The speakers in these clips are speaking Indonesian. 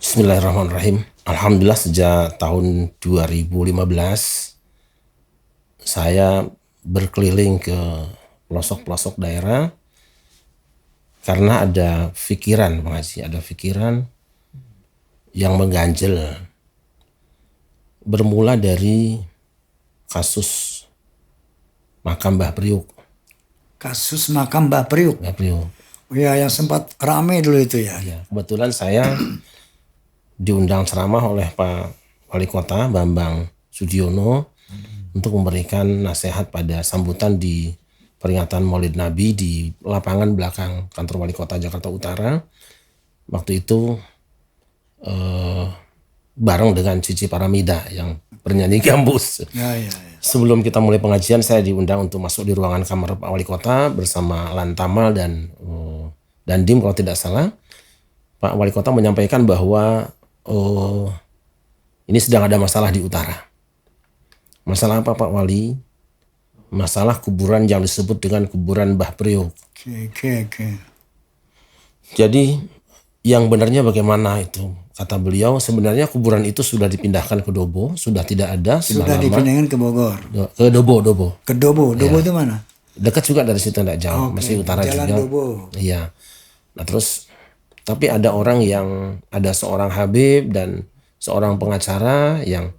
Bismillahirrahmanirrahim. Alhamdulillah sejak tahun 2015 saya berkeliling ke pelosok-pelosok daerah karena ada pikiran, Bang Haji, ada pikiran yang mengganjel. Bermula dari kasus makam Mbah Priuk. Kasus makam Mbah Priuk. Mbah Priuk. Ya, yang sempat ramai dulu itu ya. Ya, kebetulan saya diundang ceramah oleh Pak Wali Kota Bambang Sudiono untuk memberikan nasihat pada sambutan di peringatan Maulid Nabi di lapangan belakang kantor Wali Kota Jakarta Utara. Waktu itu bareng dengan Cici Paramida yang bernyanyi gambus. Ya. Sebelum kita mulai pengajian, saya diundang untuk masuk di ruangan kamar Pak Wali Kota bersama Lantamal dan Dandim kalau tidak salah. Pak Wali Kota menyampaikan bahwa ini sedang ada masalah di utara. Masalah apa, Pak Wali? Masalah kuburan yang disebut dengan kuburan Mbah Priuk. Oke. Jadi yang benarnya bagaimana itu? Kata beliau, sebenarnya kuburan itu sudah dipindahkan ke Dobo, sudah tidak ada, Sudah dipindahkan ke Bogor. Ke Dobo. Ke Dobo. Dobo itu mana? Dekat juga dari situ, tidak jauh, Oke, masih utara Jalan juga. Dobo. Iya. Nah terus, tapi ada orang yang, ada seorang Habib dan seorang pengacara yang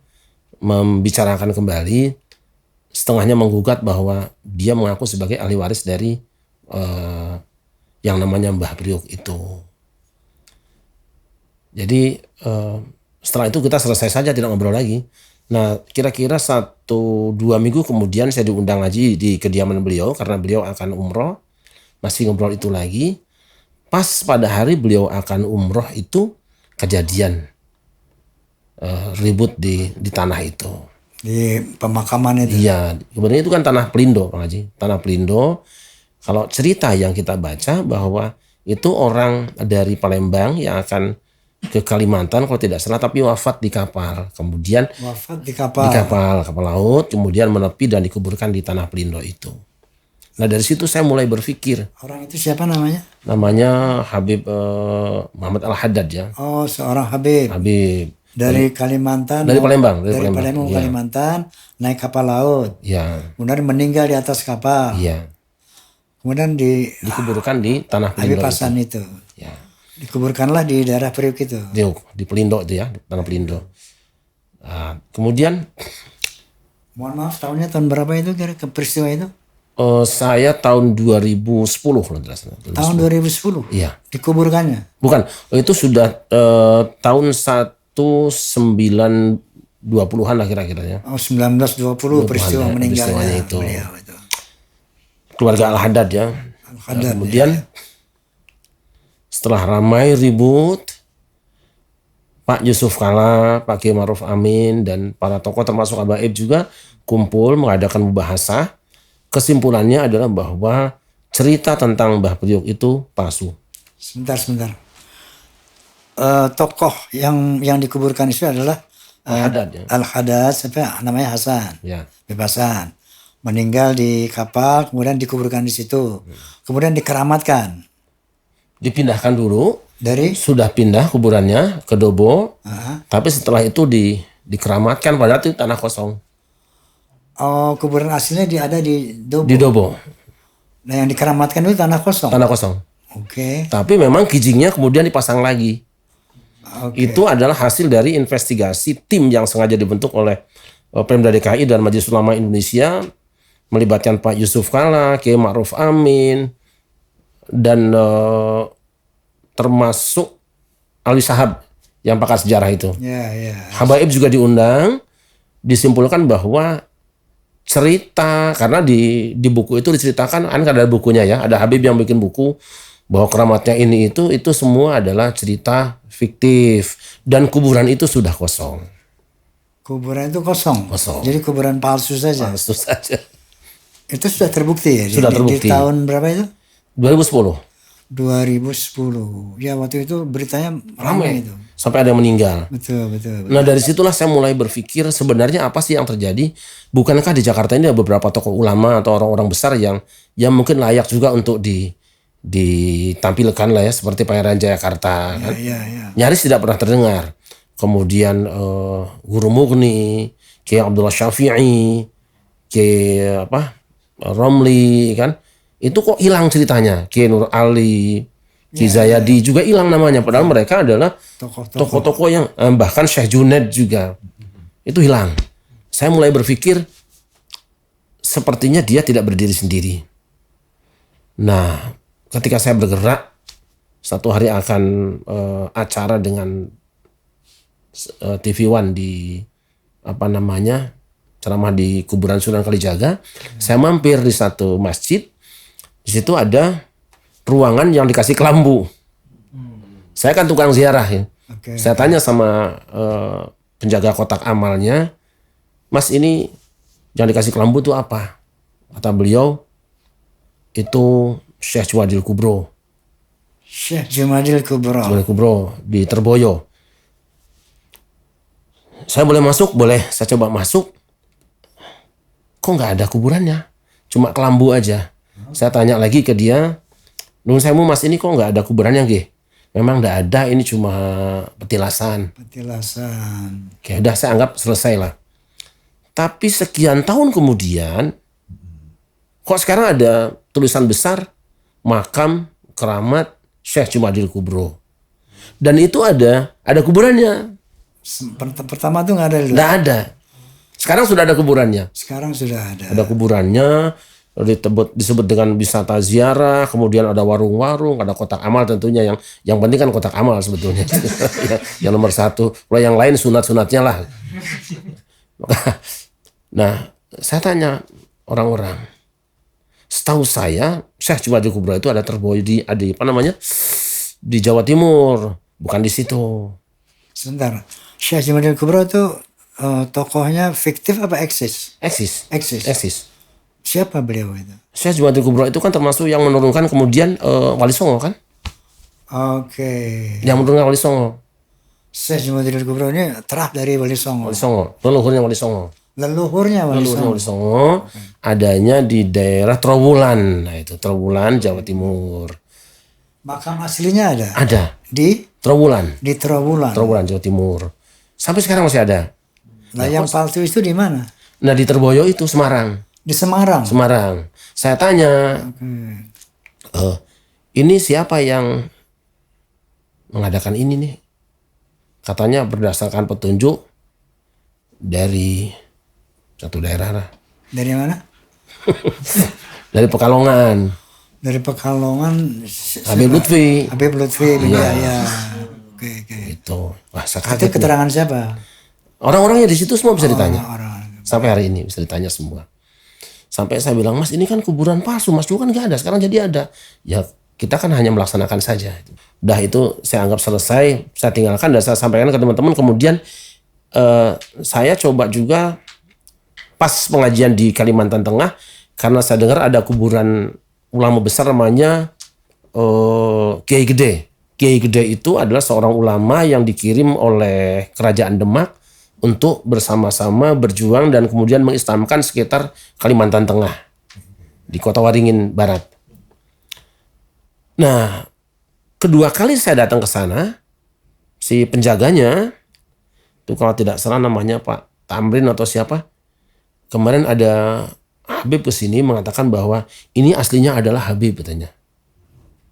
membicarakan kembali, setengahnya menggugat bahwa dia mengaku sebagai ahli waris dari yang namanya Mbah Priuk itu. Jadi setelah itu kita selesai saja, tidak ngobrol lagi. Nah kira-kira 1-2 minggu kemudian saya diundang lagi di kediaman beliau karena beliau akan umroh. Masih ngobrol itu lagi. Pas pada hari beliau akan umroh itu kejadian ribut di tanah itu. Di pemakaman itu. Iya, kemudian itu kan tanah Pelindo, Pak Haji. Tanah Pelindo. Kalau cerita yang kita baca bahwa itu orang dari Palembang yang akan ke Kalimantan kalau tidak salah, tapi wafat di kapal. Kemudian Wafat di kapal laut, kemudian menepi dan dikuburkan di tanah Pelindo itu. Nah dari situ saya mulai berpikir. Orang itu siapa namanya? Namanya Habib Muhammad Al-Haddad ya. Oh, seorang Habib. Dari Kalimantan. Dari Palembang. Dari Palembang ya. Kalimantan, naik kapal laut. Ya. Kemudian meninggal di atas kapal. Iya. Kemudian dikuburkan di tanah Pelindo. Habib Hasan itu. Ya. Dikuburkanlah di daerah Priuk itu. Di Pelindo itu ya, di tanah Pelindo. Nah, kemudian Mohon maaf, tahun berapa itu ke peristiwa itu? Saya tahun 2010 kalau tidak salah. Tahun 2010? Iya. Dikuburkannya? Bukan, itu sudah tahun 1920-an lah kira-kiranya. Oh, 1920 peristiwa meninggalnya itu. beliau itu. Keluarga Al-Haddad ya. Al-Haddad, kemudian setelah ramai ribut, Pak Yusuf Kalla, Pak Kiai Ma'ruf Amin, dan para tokoh termasuk Habaib juga kumpul mengadakan mubahasah. Kesimpulannya adalah bahwa cerita tentang Mbah Priuk itu palsu. Sebentar. Tokoh yang dikuburkan itu adalah Al-Haddad ya. Al-Haddad, siapa namanya? Hasan. Ya. Hasan. Meninggal di kapal, kemudian dikuburkan di situ. Kemudian dikeramatkan. Dipindahkan dulu. Dari? Sudah pindah kuburannya ke Dobo. Tapi setelah itu dikeramatkan, padahal itu tanah kosong. Oh, kuburan aslinya ada di Dobo. Di Dobo. Nah, yang dikeramatkan itu tanah kosong. Tanah kosong. Oke. Tapi memang kijingnya kemudian dipasang lagi. Oke. Itu adalah hasil dari investigasi tim yang sengaja dibentuk oleh Pemda DKI dan Majelis Ulama Indonesia, melibatkan Pak Yusuf Kalla, Kiai Ma'ruf Amin, dan termasuk ahli sahab yang pakar sejarah itu. Ya. Habaib juga diundang. Disimpulkan bahwa cerita, karena di buku itu diceritakan, kan ada bukunya ya, ada Habib yang bikin buku bahwa keramatnya ini itu semua adalah cerita fiktif dan kuburan itu sudah kosong. Kuburan itu kosong. Jadi kuburan palsu saja. Palsu saja. Itu sudah terbukti ya? Sudah terbukti. Di tahun berapa itu? 2010. 2010. Ya, waktu itu beritanya ramai itu. Sampai ada yang meninggal. Betul. Nah dari situlah saya mulai berpikir sebenarnya apa sih yang terjadi. Bukankah di Jakarta ini ada beberapa tokoh ulama atau orang-orang besar yang mungkin layak juga untuk ditampilkan lah ya seperti Pangeran Jayakarta kan. Nyaris tidak pernah terdengar. Kemudian Guru Mughni, Kiai Abdullah Syafi'i, Kiai Romli kan. Itu kok hilang ceritanya. Kiai Nur Ali, Ki Zayadi juga hilang namanya. Padahal mereka adalah tokoh-tokoh yang bahkan Syekh Junaid juga. Itu hilang. Saya mulai berpikir sepertinya dia tidak berdiri sendiri. Nah, ketika saya bergerak, satu hari akan acara dengan TV One di ceramah di kuburan Sunan Kalijaga. Saya mampir di satu masjid. Di situ ada ruangan yang dikasih kelambu. Saya kan tukang ziarah ya. Saya tanya sama penjaga kotak amalnya, Mas ini yang dikasih kelambu itu apa? Kata beliau, itu Syekh Jumadil Kubro. Syekh Jumadil Kubro. Jumadil Kubro di Terboyo. Saya boleh masuk? Boleh. Saya coba masuk. Kok nggak ada kuburannya? Cuma kelambu aja. Saya tanya lagi ke dia, Nun sewu Mas, ini kok nggak ada kuburannya nggih? Memang nggak ada, ini cuma petilasan. Oke, udah saya anggap selesai lah. Tapi sekian tahun kemudian, kok sekarang ada tulisan besar makam keramat Syekh Jumadil Kubro. Dan itu ada kuburannya. Pertama tuh nggak ada dulu. Nggak ada. Sekarang sudah ada kuburannya. Sekarang sudah ada. Ada kuburannya, disebut dengan wisata ziarah, kemudian ada warung-warung, ada kotak amal tentunya yang penting kan kotak amal sebetulnya. yang nomor satu. Kalau yang lain sunat-sunatnya lah. Nah, saya tanya orang-orang. Setahu saya, Syekh Jumadil Kubro itu ada Terboyo di Jawa Timur, bukan di situ. Sebentar. Syekh Jumadil Kubro itu tokohnya fiktif apa eksis? Eksis. Siapa beliau itu? Syekh Jumadil Kubro itu kan termasuk yang menurunkan kemudian Wali Songo kan? Oke. Yang menurunkan Wali Songo. Syekh Jumadil Kubro ini terah dari Wali Songo. Leluhurnya Wali Songo. Leluhurnya Wali Songo. Adanya di daerah Trowulan. Nah itu Trowulan, Jawa Timur. Makam aslinya ada? Ada. Di? Trowulan. Di Trowulan. Jawa Timur. Sampai sekarang masih ada. Nah, yang palsu itu di mana? Nah di Terboyo itu Semarang. Di Semarang. Saya tanya, ini siapa yang mengadakan ini nih? Katanya berdasarkan petunjuk dari satu daerah lah. Dari mana? Dari Pekalongan. Dari Pekalongan. Habib Lutfi. Ya. Oke. Itu. Wah, itu keterangan siapa? Orang-orangnya di situ semua bisa ditanya. Sampai hari ini bisa ditanya semua. Sampai saya bilang, Mas ini kan kuburan palsu, Mas dulu kan nggak ada, sekarang jadi ada. Ya kita kan hanya melaksanakan saja. Udah itu saya anggap selesai, saya tinggalkan dan saya sampaikan ke teman-teman. Kemudian saya coba juga pas pengajian di Kalimantan Tengah, karena saya dengar ada kuburan ulama besar namanya Kiai Gede. Kiai Gede itu adalah seorang ulama yang dikirim oleh Kerajaan Demak untuk bersama-sama berjuang dan kemudian mengislamkan sekitar Kalimantan Tengah di Kota Waringin Barat. Nah, kedua kali saya datang ke sana, si penjaganya itu kalau tidak salah namanya Pak Tamrin atau siapa, kemarin ada Habib kesini mengatakan bahwa ini aslinya adalah Habib katanya.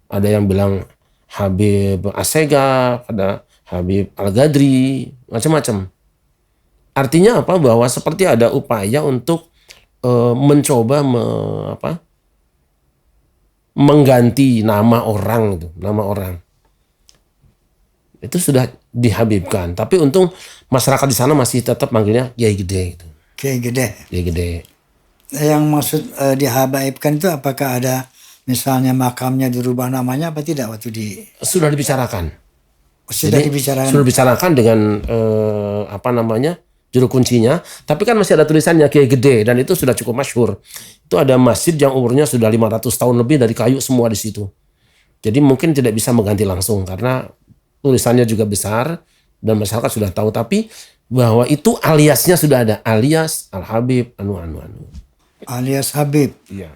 Ada yang bilang Habib Asegaf, ada Habib Al-Gadri, macam-macam. Artinya apa? Bahwa seperti ada upaya untuk mencoba mengganti nama orang itu, itu sudah dihabibkan. Tapi untung masyarakat di sana masih tetap manggilnya Kiai Gede. Gitu. Kiai Gede. Yang maksud dihabibkan itu apakah ada misalnya makamnya dirubah namanya apa tidak waktu di? Sudah dibicarakan. Sudah dibicarakan dengan juru kuncinya, tapi kan masih ada tulisannya Kiai Gede dan itu sudah cukup masyhur. Itu ada masjid yang umurnya sudah 500 tahun lebih, dari kayu semua di situ. Jadi mungkin tidak bisa mengganti langsung karena tulisannya juga besar dan masyarakat sudah tahu, tapi bahwa itu aliasnya sudah ada, alias Al Habib anu. Alias Habib. Iya.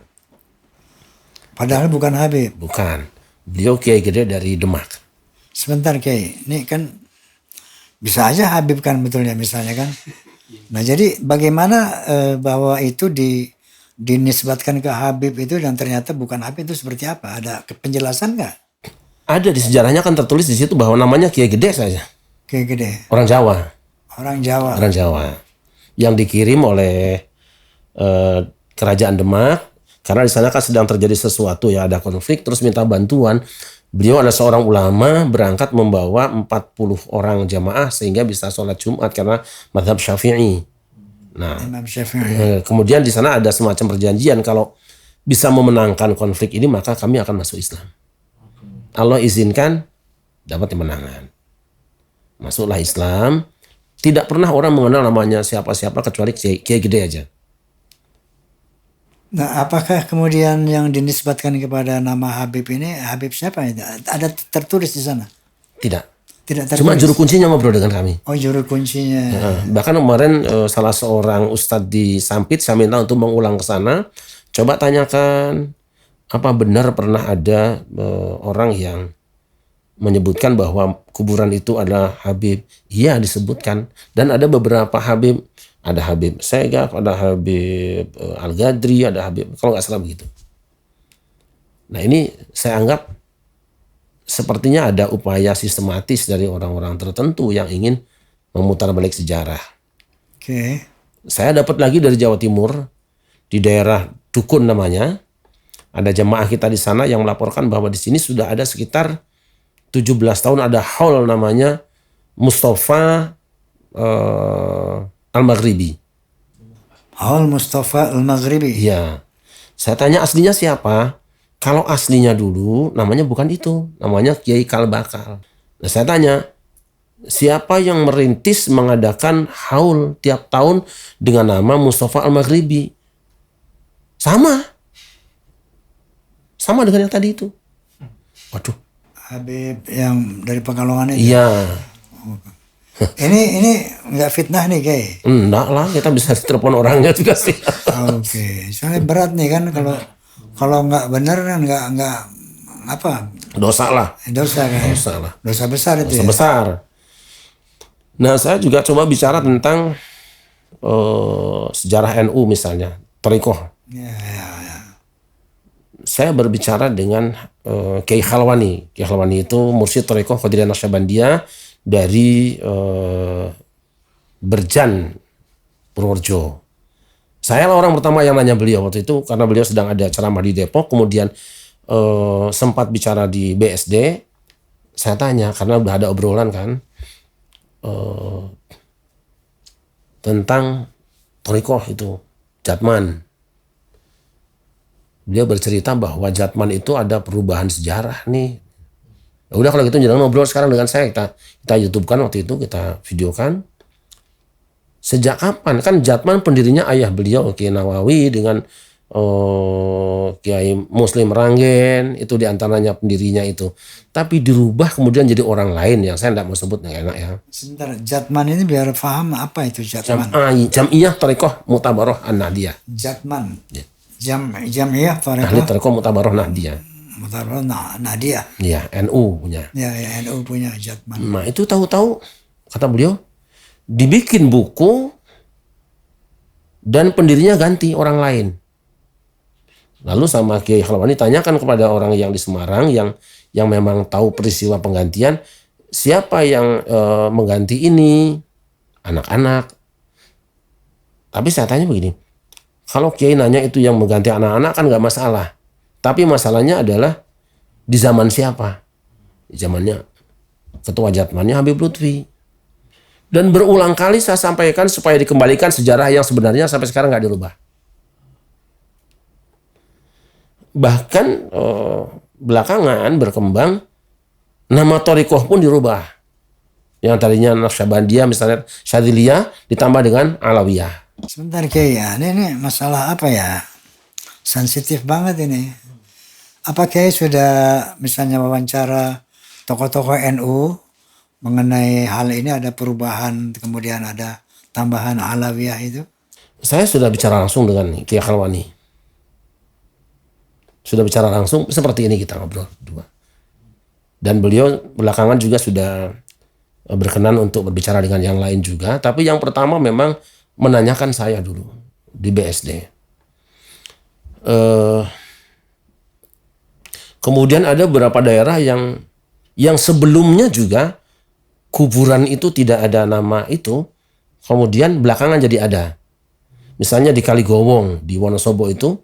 Padahal bukan Habib. Bukan. Beliau kiai gede dari Demak. Sebentar Kiai, ini kan bisa aja Habib kan betulnya misalnya kan. Nah jadi bagaimana bahwa itu dinisbatkan ke Habib itu dan ternyata bukan Habib itu seperti apa? Ada penjelasan nggak? Ada di sejarahnya kan tertulis di situ bahwa namanya kiai gede saja. Kiai gede. Orang Jawa. Orang Jawa. Orang Jawa. Yang dikirim oleh kerajaan Demak. Karena di sana kan sedang terjadi sesuatu ya, ada konflik, terus minta bantuan. Beliau adalah seorang ulama, berangkat membawa 40 orang jamaah sehingga bisa sholat Jumat karena mazhab Syafi'i. Nah, Imam Syafi'i. kemudian di sana ada semacam perjanjian kalau bisa memenangkan konflik ini maka kami akan masuk Islam. Allah izinkan dapat kemenangan. Masuklah Islam. Tidak pernah orang mengenal namanya siapa-siapa kecuali kiai gede aja. Nah, apakah kemudian yang dinisbatkan kepada nama Habib ini Habib siapa itu? Ada tertulis di sana? Tidak. Tidak tertulis. Cuma juru kuncinya ngobrol dengan kami. Oh, juru kuncinya. Bahkan kemarin salah seorang ustadz di Sampit saya minta untuk mengulang ke sana. Coba tanyakan apa benar pernah ada orang yang menyebutkan bahwa kuburan itu adalah Habib. Iya disebutkan. Dan ada beberapa Habib. Ada Habib Segaf, ada Habib Al-Ghadri, ada Habib, kalau nggak salah begitu. Nah ini saya anggap sepertinya ada upaya sistematis dari orang-orang tertentu yang ingin memutar balik sejarah. Oke. Saya dapat lagi dari Jawa Timur, di daerah Dukun namanya, ada jemaah kita di sana yang melaporkan bahwa di sini sudah ada sekitar 17 tahun ada haul namanya Mustafa Al-Maghribi. Haul Mustafa Al-Maghribi. Iya. Saya tanya aslinya siapa? Kalau aslinya dulu namanya bukan itu. Namanya Kiai Kalbakal. Nah saya tanya, siapa yang merintis mengadakan haul tiap tahun dengan nama Mustafa Al-Maghribi? Sama. Sama dengan yang tadi itu. Waduh. Habib yang dari Pekalongan itu. Iya. Ini nggak fitnah nih Kiai. Enggak lah, kita bisa telepon orangnya juga sih. Oke, soalnya berat nih kan kalau nggak benar kan nggak apa Dosa lah. dosa kan. Dosa lah. Dosa besar itu Dosa ya. besar. Nah saya juga coba bicara tentang sejarah NU misalnya, Thariqah. Ya, ya, ya. Saya berbicara dengan Kiai Khalwani. Kiai Khalwani itu mursyid Thariqah Qadiriyah Naqsyabandiyah dari Berjan, Purworejo. Saya lah orang pertama yang nanya beliau waktu itu karena beliau sedang ada ceramah di Depok, kemudian sempat bicara di BSD. Saya tanya karena udah ada obrolan kan tentang Thariqah itu, Jatman. Beliau bercerita bahwa Jatman itu ada perubahan sejarah nih. Ya udah kalau gitu jangan ngobrol sekarang dengan saya, kita YouTube kan waktu itu, kita videokan. Sejak kapan kan Jatman pendirinya ayah beliau Kiai Nawawi dengan Kiai Muslim Ranggen, itu diantaranya pendirinya itu. Tapi dirubah kemudian jadi orang lain yang saya tidak mau sebut, nggak enak ya. Sebentar, Jatman ini biar paham apa itu Jatman. Jam'iyah Thariqah Mutabaroh An-Nahdiyah. Jatman. Ya. Jamiyah Ahli Thariqah Thariqah Mutabaroh Nahdiyah. Mutabaroh Nahdiyah. Iya, NU punya. Ya, NU punya Jatman. Nah itu tahu-tahu kata beliau dibikin buku dan pendirinya ganti orang lain. Lalu sama Kiai Khalwani tanyakan kepada orang yang di Semarang yang memang tahu peristiwa penggantian, siapa yang mengganti ini? Anak-anak. Tapi saya tanya begini, kalau Kiai nanya itu yang mengganti anak-anak kan nggak masalah. Tapi masalahnya adalah di zaman siapa? Di zamannya Ketua Jatmannya Habib Lutfi. Dan berulang kali saya sampaikan supaya dikembalikan sejarah yang sebenarnya sampai sekarang nggak dirubah. Bahkan belakangan berkembang nama Thariqah pun dirubah. Yang tadinya Naqsyabandiyah misalnya Syadziliyah ditambah dengan Alawiyah. Sebentar Kiai ya, ini masalah apa ya? Sensitif banget ini. Apa Kiai sudah misalnya wawancara tokoh-tokoh NU mengenai hal ini, ada perubahan kemudian ada tambahan Alawiyah itu? Saya sudah bicara langsung dengan Kiai Khalwani. sudah bicara langsung seperti ini kita ngobrol dua. Dan beliau belakangan juga sudah berkenan untuk berbicara dengan yang lain juga. Tapi yang pertama memang menanyakan saya dulu di BSD. Kemudian ada beberapa daerah yang sebelumnya juga kuburan itu tidak ada nama itu, kemudian belakangan jadi ada. Misalnya di Kaligowong di Wonosobo itu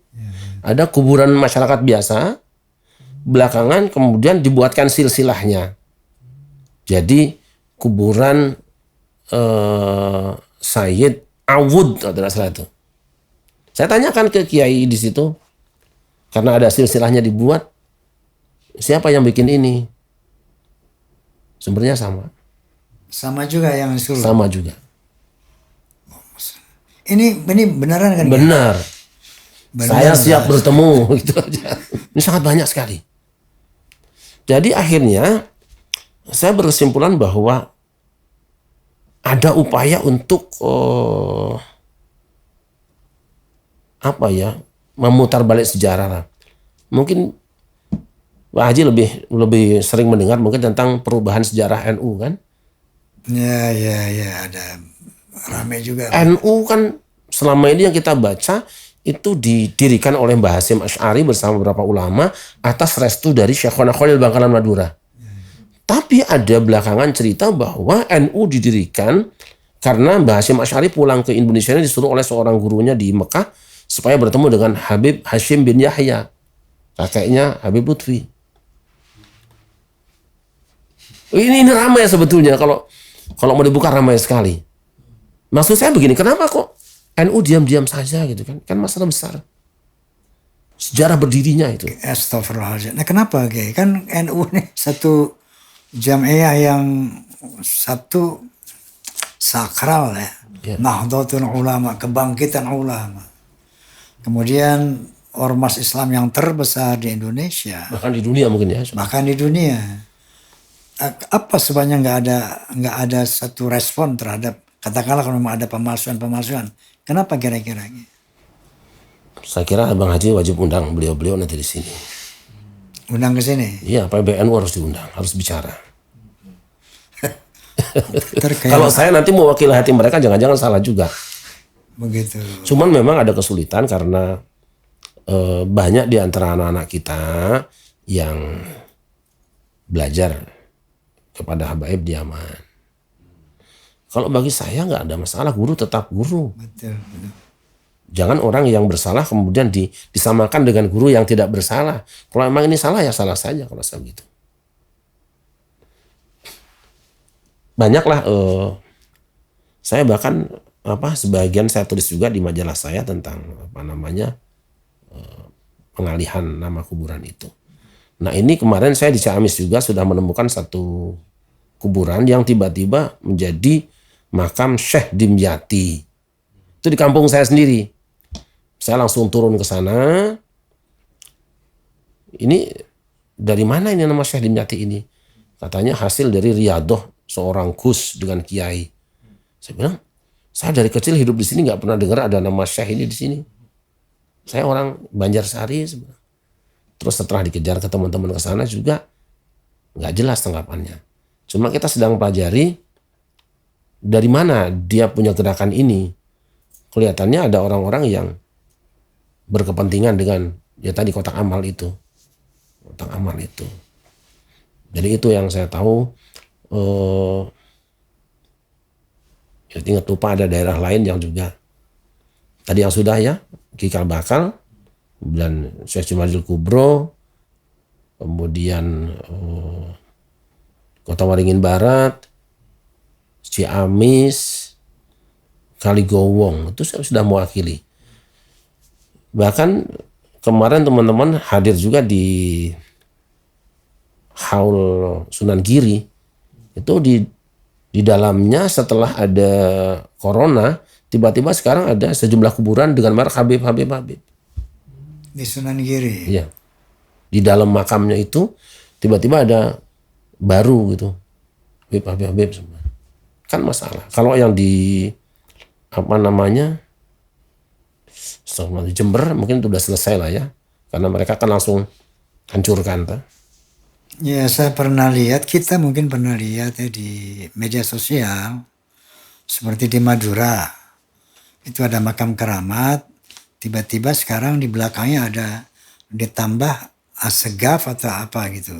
ada kuburan masyarakat biasa, belakangan kemudian dibuatkan silsilahnya. Jadi kuburan Sayyid Awud atau tidak salah itu. Saya tanyakan ke kiai di situ karena ada silsilahnya dibuat, siapa yang bikin ini? Sumbernya sama. Sama juga yang disuruh. Sama juga. Ini beneran kan? Benar. Saya siap bertemu gitu aja. Ini sangat banyak sekali. Jadi akhirnya saya berkesimpulan bahwa ada upaya untuk memutar balik sejarah lah. Mungkin Pak Haji lebih sering mendengar mungkin tentang perubahan sejarah NU kan? Ya ada ramai juga. NU kan selama ini yang kita baca itu didirikan oleh Mbah Hasyim Asy'ari bersama beberapa ulama atas restu dari Syekhona Khalil Bangkalan Madura. Tapi ada belakangan cerita bahwa NU didirikan karena Mbah Hasyim Asy'ari pulang ke Indonesia ini disuruh oleh seorang gurunya di Mekah supaya bertemu dengan Habib Hashim bin Yahya, kakeknya Habib Lutfi. Ini ramai sebetulnya kalau mau dibuka ramai sekali. Maksud saya begini, kenapa kok NU diam-diam saja gitu kan? Kan masalah besar. Sejarah berdirinya itu. Astagfirullahaladzim. Nah kenapa Kiai? Kan NU ini satu jamiah yang satu sakral ya. Nahdlatul Ulama, kebangkitan ulama. Kemudian ormas Islam yang terbesar di Indonesia. Bahkan di dunia mungkin ya. Bahkan di dunia. Apa sebenarnya nggak ada satu respon terhadap, katakanlah kalau memang ada pemalsuan. Kenapa kira-kira? Saya kira Bang Haji wajib undang beliau nanti di sini. Undang ke sini? Iya, PBNU harus diundang, harus bicara. Kalau saya nanti mewakili hati mereka jangan-jangan salah juga. Begitu. Cuman memang ada kesulitan karena banyak di antara anak-anak kita yang belajar kepada habaib di Yaman. Kalau bagi saya nggak ada masalah, guru tetap guru. Betul. Jangan orang yang bersalah kemudian disamakan dengan guru yang tidak bersalah. Kalau emang ini salah ya salah saja kalau saya begitu. Banyaklah saya bahkan sebagian saya tulis juga di majalah saya tentang pengalihan nama kuburan itu. Nah ini kemarin saya di Ciamis juga sudah menemukan satu kuburan yang tiba-tiba menjadi makam Syekh Dimyati. Itu di kampung saya sendiri. Saya langsung turun ke sana. Ini dari mana ini nama Syekh Dimyati ini? Katanya hasil dari riyadoh seorang gus dengan kiai. Saya bilang, saya dari kecil hidup di sini nggak pernah dengar ada nama Syekh ini di sini. Saya orang Banjarsari sebenarnya. Terus setelah dikejar ke teman-teman ke sana juga nggak jelas tanggapannya. Cuma kita sedang pelajari dari mana dia punya gerakan ini. Kelihatannya ada orang-orang yang berkepentingan dengan ya tadi kotak amal itu. Kotak amal itu. Jadi itu yang saya tahu. Ingat lupa ada daerah lain yang juga tadi yang sudah ya Kikal Bakal, kemudian Syekh Jumadil Kubro, kemudian Kota Waringin Barat, Ciamis, Kaligowong itu saya sudah mewakili. Bahkan kemarin teman-teman hadir juga di Haul Sunan Giri. Itu di dalamnya setelah ada corona, tiba-tiba sekarang ada sejumlah kuburan dengan merek Habib. Di Sunan Giri. Iya. Di dalam makamnya itu tiba-tiba ada baru gitu. Habib semua. Kan masalah. Kalau yang di Jember mungkin sudah selesai lah ya. karena mereka kan langsung hancurkan tuh. Ya, saya pernah lihat, kita mungkin pernah lihat ya di media sosial, seperti di Madura, itu ada makam keramat, tiba-tiba sekarang di belakangnya ada ditambah asegaf atau apa gitu.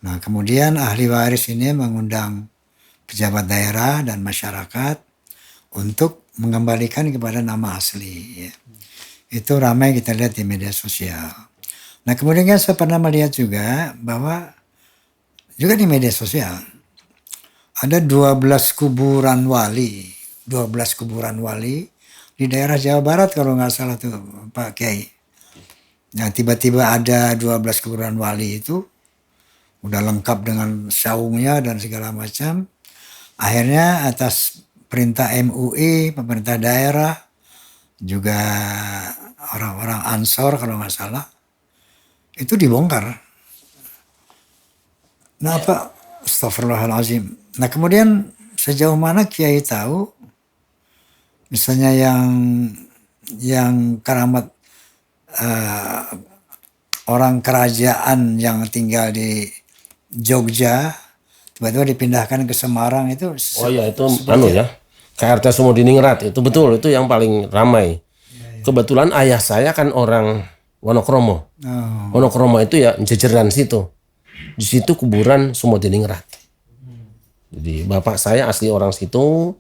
Nah, kemudian ahli waris ini mengundang pejabat daerah dan masyarakat untuk mengembalikan kepada nama asli. Ya. Itu ramai kita lihat di media sosial. Nah, kemudian kan saya pernah melihat juga bahwa juga di media sosial ada 12 kuburan wali. 12 kuburan wali di daerah Jawa Barat kalau nggak salah tuh Pak Kiai. Nah, tiba-tiba ada 12 kuburan wali itu udah lengkap dengan saungnya dan segala macam. Akhirnya atas perintah MUI, pemerintah daerah, juga orang-orang Ansor kalau nggak salah, itu dibongkar. Nah, apa? Astagfirullahaladzim. Nah, kemudian sejauh mana Kiai tahu, misalnya yang keramat orang kerajaan yang tinggal di Jogja tiba-tiba dipindahkan ke Semarang itu. Oh iya, itu ya. KRT Sumodiningrat itu betul, itu yang paling ramai. Kebetulan ayah saya kan orang Wonokromo. Wonokromo itu ya jejeran situ. Di situ kuburan Sumodiningrat. Jadi bapak saya asli orang situ.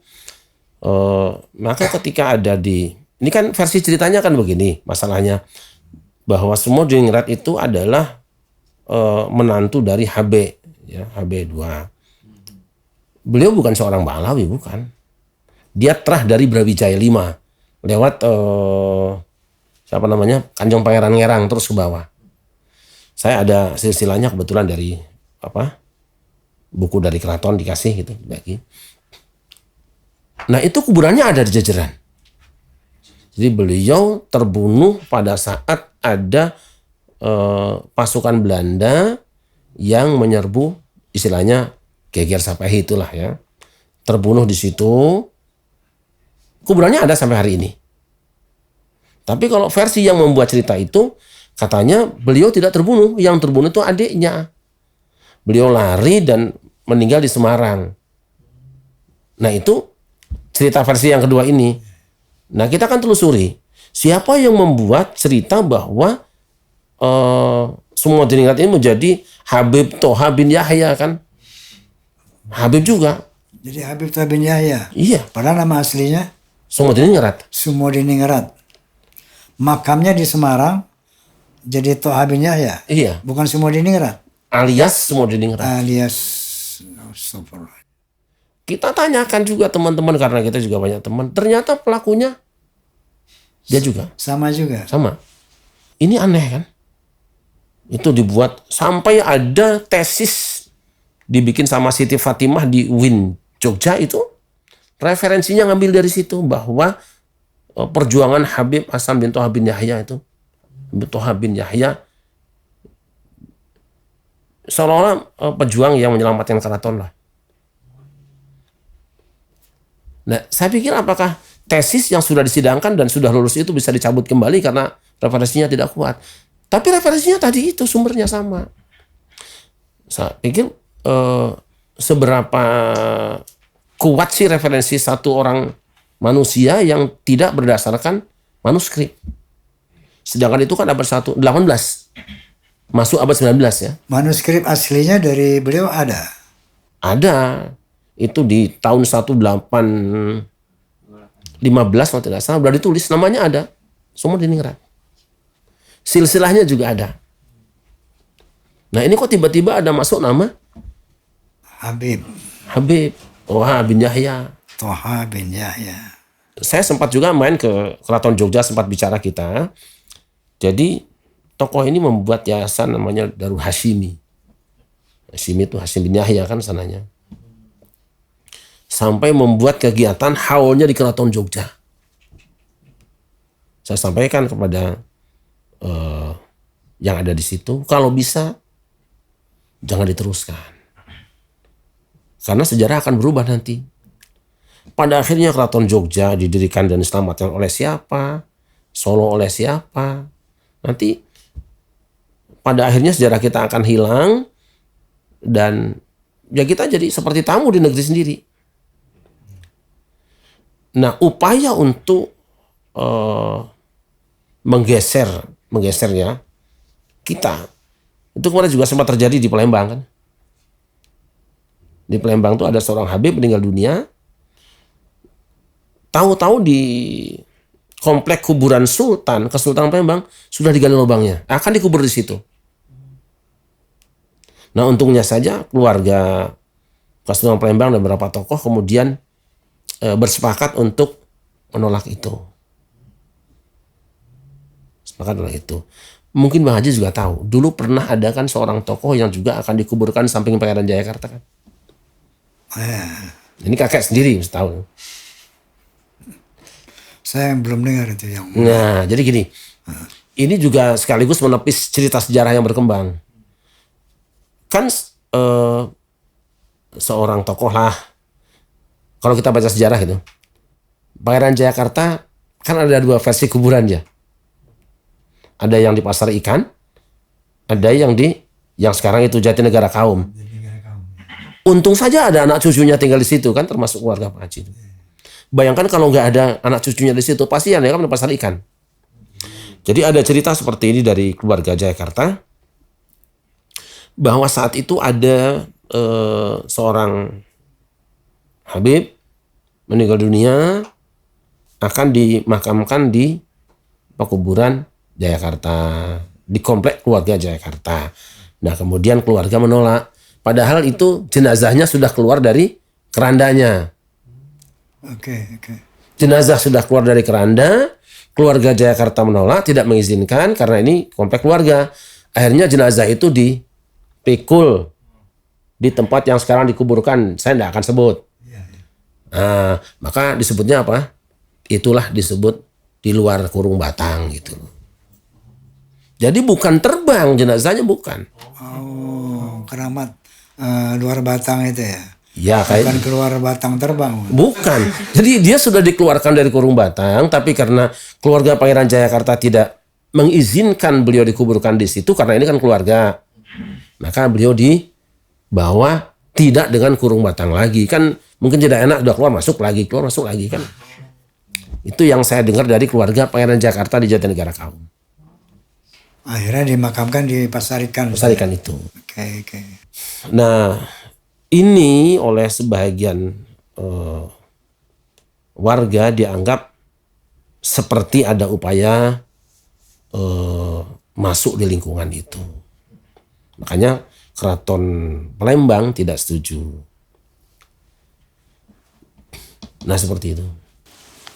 Maka ketika ada ini kan versi ceritanya kan begini masalahnya, bahwa Sumodiningrat itu adalah menantu dari HB, ya, HB2. Beliau bukan seorang Balawi, bukan. Dia terah dari Brawijaya 5 lewat siapa namanya, Kanjeng Pangeran Ngerang terus ke bawah. Saya ada silsilahnya kebetulan dari buku dari keraton dikasih gitu bagi. Nah, itu kuburannya ada di Jejeran. Jadi beliau terbunuh pada saat ada pasukan Belanda yang menyerbu, istilahnya Geger Sapahi itulah ya. Terbunuh di situ. Kuburannya ada sampai hari ini. Tapi kalau versi yang membuat cerita itu, katanya beliau tidak terbunuh. Yang terbunuh itu adiknya. Beliau lari dan meninggal di Semarang. Nah, itu cerita versi yang kedua ini. Nah, kita akan telusuri. Siapa yang membuat cerita bahwa Sumodiningrat ini menjadi Habib Toha bin Yahya kan? Habib juga. Jadi Habib Toha bin Yahya? Iya. Padahal nama aslinya? Sumodiningrat. Sumodiningrat. Makamnya di Semarang jadi Toha bin Yahya? Iya. Bukan Sumodiningrat? Alias Sumodiningrat. Alias. Kita tanyakan juga teman-teman karena kita juga banyak teman. Ternyata pelakunya dia juga. Sama juga? Sama. Ini aneh kan? Itu dibuat sampai ada tesis dibikin sama Siti Fatimah di UIN Jogja itu. Referensinya ngambil dari situ bahwa perjuangan Habib Hasan bin Toha bin Yahya itu. Habib Toha bin Yahya seolah-olah pejuang yang menyelamatkan keraton lah. Nah, saya pikir apakah tesis yang sudah disidangkan dan sudah lulus itu bisa dicabut kembali karena referensinya tidak kuat. Tapi referensinya tadi itu sumbernya sama. Saya pikir seberapa kuat sih referensi satu orang manusia yang tidak berdasarkan manuskrip. Sedangkan itu kan abad 18. Masuk abad 19 ya. Manuskrip aslinya dari beliau ada? Ada. Itu di tahun 1815 kalau tidak salah sudah ditulis, namanya ada. Sumodiningrat. Silsilahnya juga ada. Nah, ini kok tiba-tiba ada masuk nama Habib Toha bin Yahya. Toha bin Yahya. Saya sempat juga main ke Keraton Jogja, sempat bicara kita. Jadi tokoh ini membuat yayasan namanya Darul Hashimi. Hashimi itu Hashim bin Yahya kan sananya. Sampai membuat kegiatan haulnya di Keraton Jogja. Saya sampaikan kepada yang ada di situ, kalau bisa jangan diteruskan. Karena sejarah akan berubah nanti. Pada akhirnya Keraton Jogja didirikan dan diselamatkan oleh siapa? Solo oleh siapa? Nanti pada akhirnya sejarah kita akan hilang dan ya kita jadi seperti tamu di negeri sendiri. Nah, upaya untuk menggesernya kita itu kemarin juga sempat terjadi di Palembang kan. Di Palembang tuh ada seorang Habib meninggal dunia. Tahu-tahu di komplek kuburan Sultan, Kesultanan Palembang sudah digali lubangnya. Akan dikubur di situ. Nah, untungnya saja keluarga Kesultanan Palembang dan beberapa tokoh kemudian bersepakat untuk menolak itu. Sepakat menolak itu. Mungkin Bang Haji juga tahu, dulu pernah ada kan seorang tokoh yang juga akan dikuburkan samping Pangeran Jayakarta kan. Ini kakek sendiri mesti tahu. Saya belum dengar itu yang. Nah, jadi gini. Ini juga sekaligus menepis cerita sejarah yang berkembang. Kan seorang tokoh lah. Kalau kita baca sejarah gitu. Pangeran Jayakarta kan ada dua versi kuburan ya. Ada yang di Pasar Ikan, ada yang yang sekarang itu Jatinegara Kaum. Untung saja ada anak cucunya tinggal di situ kan, termasuk keluarga Pak Haji. Bayangkan kalau nggak ada anak cucunya di situ, pasti yang di Pasar Ikan. Jadi ada cerita seperti ini dari keluarga Jayakarta, bahwa saat itu ada seorang Habib meninggal dunia, akan dimakamkan di pekuburan Jayakarta, di komplek keluarga Jayakarta. Nah, kemudian keluarga menolak. Padahal itu jenazahnya sudah keluar dari kerandanya. Oke. Jenazah sudah keluar dari keranda, keluarga Jayakarta menolak, tidak mengizinkan karena ini komplek keluarga. Akhirnya jenazah itu dipikul di tempat yang sekarang dikuburkan. Saya tidak akan sebut. Nah, maka disebutnya apa? Itulah disebut di luar kurung batang gitu. Jadi bukan terbang jenazahnya, bukan. Oh, keramat luar batang itu ya? Ya, kayak bukan keluar batang terbang. Bukan. Jadi dia sudah dikeluarkan dari kurung batang, tapi karena keluarga Pangeran Jayakarta tidak mengizinkan beliau dikuburkan di situ karena ini kan keluarga. Maka beliau dibawa tidak dengan kurung batang lagi. Kan mungkin tidak enak, udah keluar masuk lagi kan. Itu yang saya dengar dari keluarga Pangeran Jayakarta di Jatinegara Kaum. Akhirnya dimakamkan di Pasar Ikan. Pasar Ikan itu. Oke. Nah, ini oleh sebagian warga dianggap seperti ada upaya masuk di lingkungan itu. Makanya Keraton Palembang tidak setuju. Nah, seperti itu.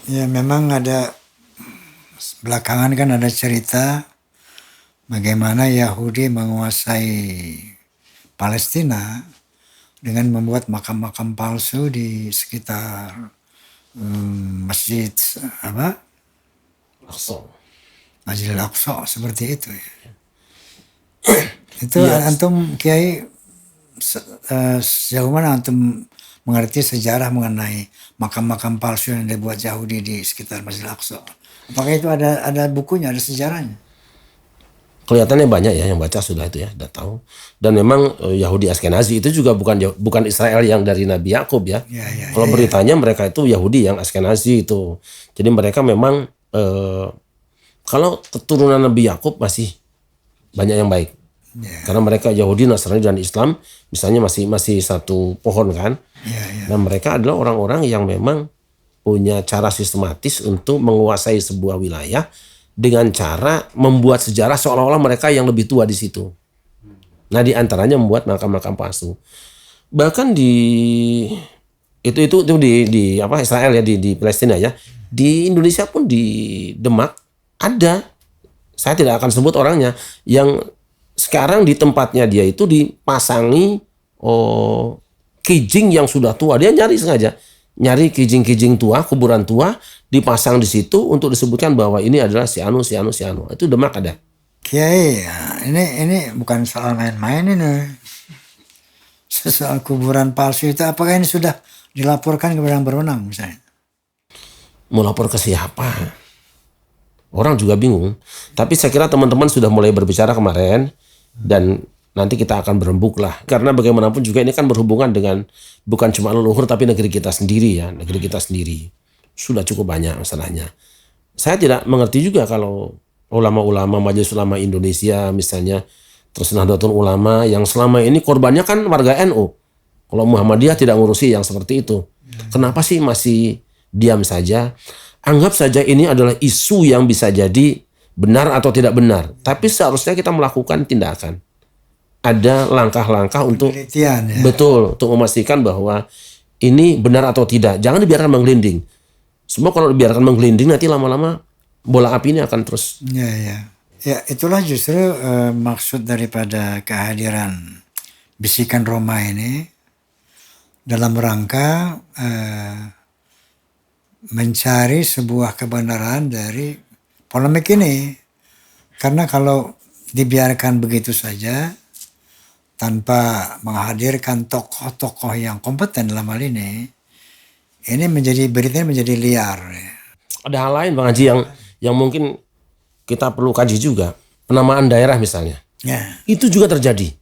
Ya, memang ada belakangan kan ada cerita bagaimana Yahudi menguasai Palestina dengan membuat makam-makam palsu di sekitar masjid Masjidil Aqsa seperti itu ya. Itu antum Kiai sejauh mana antum mengerti sejarah mengenai makam-makam palsu yang dibuat Yahudi di sekitar Masjidil Aqsa? Apakah itu ada bukunya, ada sejarahnya? Kelihatannya banyak ya yang baca sudah itu ya, sudah tahu. Dan memang Yahudi Askenazi itu juga bukan Israel yang dari Nabi Yakub ya. Kalau beritanya mereka itu Yahudi yang Askenazi itu. Jadi mereka memang kalau keturunan Nabi Yakub masih banyak yang baik. Karena mereka Yahudi, Nasrani dan Islam misalnya masih satu pohon kan. Dan mereka adalah orang-orang yang memang punya cara sistematis untuk menguasai sebuah wilayah dengan cara membuat sejarah seolah-olah mereka yang lebih tua di situ. Nah, di antaranya membuat makam-makam palsu. Bahkan di Israel ya, di Palestina ya. Di Indonesia pun di Demak ada. Saya tidak akan sebut orangnya, yang sekarang di tempatnya dia itu dipasangi kijing yang sudah tua. Dia nyari kijing-kijing tua, kuburan tua, dipasang di situ untuk disebutkan bahwa ini adalah si Anu. Itu Demak ada. Kiai, ini bukan soal main-main ini. Soal kuburan palsu itu, apakah ini sudah dilaporkan kepada yang berwenang misalnya? Mau lapor ke siapa? Orang juga bingung. Tapi saya kira teman-teman sudah mulai berbicara kemarin. Dan nanti kita akan berembuk lah. Karena bagaimanapun juga ini kan berhubungan dengan bukan cuma leluhur tapi negeri kita sendiri ya. Negeri kita sendiri. Sudah cukup banyak masalahnya. Saya tidak mengerti juga kalau ulama-ulama Majelis Ulama Indonesia misalnya, terus Nahdlatul Ulama yang selama ini korbannya kan warga NU. Kalau Muhammadiyah tidak ngurusi yang seperti itu. Kenapa sih masih diam saja? Anggap saja ini adalah isu yang bisa jadi benar atau tidak benar. Tapi seharusnya kita melakukan tindakan. Ada langkah-langkah untuk Penelitian ya. betul untuk memastikan bahwa ini benar atau tidak. Jangan dibiarkan menggelinding. Semua kalau dibiarkan menggelinding nanti lama-lama bola api ini akan terus. Ya, ya. Ya, itulah justru maksud daripada kehadiran Bisikan Roma ini dalam rangka mencari sebuah kebenaran dari polemik ini. Karena kalau dibiarkan begitu saja tanpa menghadirkan tokoh-tokoh yang kompeten dalam hal ini menjadi beritanya menjadi liar. Ada hal lain Bang Haji yang mungkin kita perlu kaji juga. Penamaan daerah misalnya. Ya. Itu juga terjadi.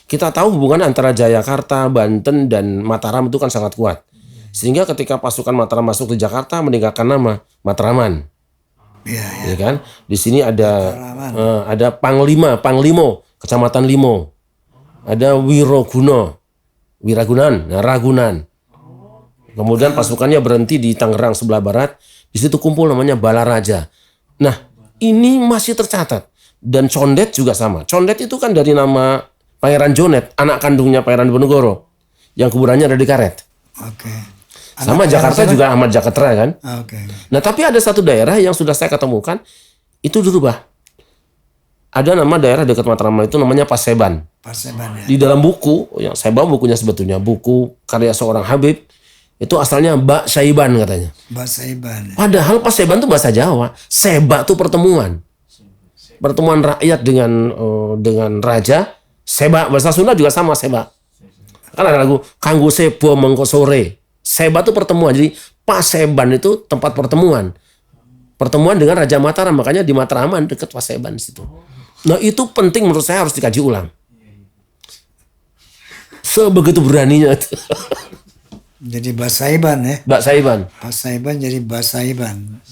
Kita tahu hubungan antara Jayakarta, Banten, dan Mataram itu kan sangat kuat. Sehingga ketika pasukan Mataram masuk ke Jakarta meninggalkan nama Matraman. Ya, ya. Ya kan? Di sini ada Panglimo, Kecamatan Limo. Ada Wiragunan, Ragunan. Kemudian pasukannya berhenti di Tangerang sebelah barat. Di situ kumpul namanya Balaraja. Nah, ini masih tercatat. Dan Condet juga sama. Condet itu kan dari nama Pangeran Jonet, anak kandungnya Pangeran Diponegoro. Yang kuburannya ada di Karet. Oke. Sama Jakarta juga Ahmad Jakarta kan. Oke. Nah, tapi ada satu daerah yang sudah saya ketemukan, itu dirubah. Ada nama daerah dekat Matraman itu namanya Paseban. Paseban ya. Di dalam buku, yang saya bawa bukunya sebetulnya, buku karya seorang Habib, itu asalnya Bak Saiban katanya. Bahasa Iban. Padahal Paseban itu bahasa Jawa. Seba itu pertemuan. Pertemuan rakyat dengan raja. Seba, bahasa Sunda juga sama Seba. Kan ada lagu Kanggo Sebo Mengko Sore. Seba itu pertemuan. Jadi Paseban itu tempat pertemuan. Pertemuan dengan Raja Mataram. Makanya di Matraman dekat Paseban situ. Nah itu penting menurut saya harus dikaji ulang. Sebegitu beraninya itu. Jadi bahasa Iban ya. Mbak Saiban. Bahasa Iban jadi bahasa Iban.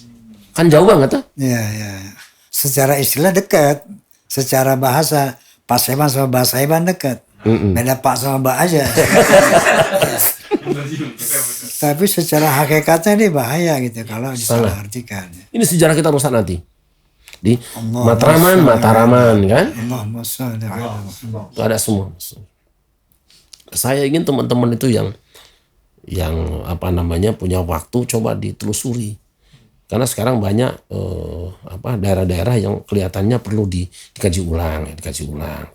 Kan jauh banget tuh. Ya, ya. Secara istilah dekat. Secara bahasa Paseban sama bahasa Iban dekat. Beda Pak sama Mbak aja. Tapi secara hakikatnya ini bahaya gitu kalau disalahartikan. Ini sejarah kita rusak nanti. Di Allah Matraman, Mataraman kan. Allahumma sholli ala Itu ada semua. Saya ingin teman-teman itu yang punya waktu coba ditelusuri. Karena sekarang banyak daerah-daerah yang kelihatannya perlu dikaji ulang